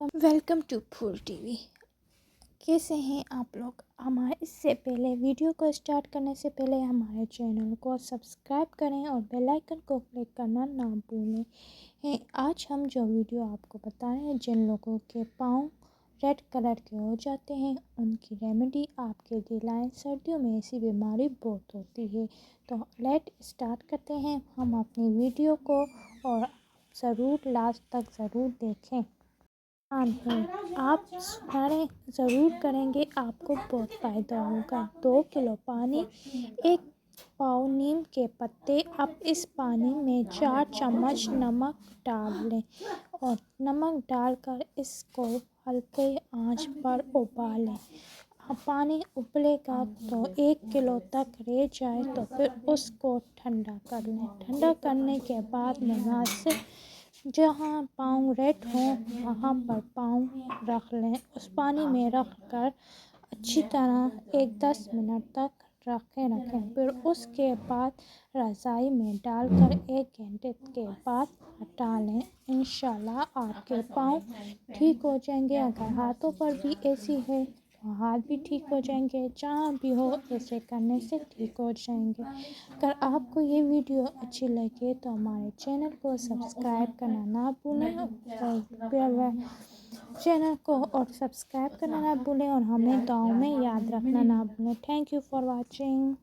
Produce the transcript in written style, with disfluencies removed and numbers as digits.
Welcome to fool TV. कैसे हैं आप लोग? हमारे इससे पहले वीडियो को स्टार्ट करने से पहले हमारे चैनल को सब्सक्राइब करें और बेल आइकन को क्लिक करना ना भूलें। आज हम जो वीडियो आपको बता रहे हैं, जिन लोगों के पाँव रेड कलर के हो जाते हैं उनकी रेमेडी आपके लिए लाएँ। सर्दियों में ऐसी बीमारी बहुत होती है, तो लेट स्टार्ट करते हैं हम अपनी वीडियो को, और ज़रूर लास्ट तक ज़रूर देखें। आप सुधारें ज़रूर करेंगे, आपको बहुत फ़ायदा होगा। 2 किलो पानी, 1 पाव नीम के पत्ते। अब इस पानी में 4 चम्मच नमक डाल लें और नमक डालकर इसको हल्के आंच पर उबालें। पानी उबलेगा तो 1 किलो तक रह जाए तो फिर उसको ठंडा कर लें। ठंडा करने के बाद में से जहाँ पाँव रेड हो वहाँ पर पाँव रख लें। उस पानी में रख कर अच्छी तरह 10 मिनट तक रखें। फिर उसके बाद रज़ाई में डालकर 1 घंटे के बाद हटा लें। इंशाल्लाह आपके पाँव ठीक हो जाएंगे। अगर हाथों पर भी ऐसी है तो हाथ भी ठीक हो जाएंगे। जहाँ भी हो ऐसे करने से ठीक हो जाएंगे। अगर आपको ये वीडियो अच्छी लगे तो हमारे चैनल को सब्सक्राइब करना ना भूलें और हमें दुआओं में याद रखना ना भूलें। Thank you for watching.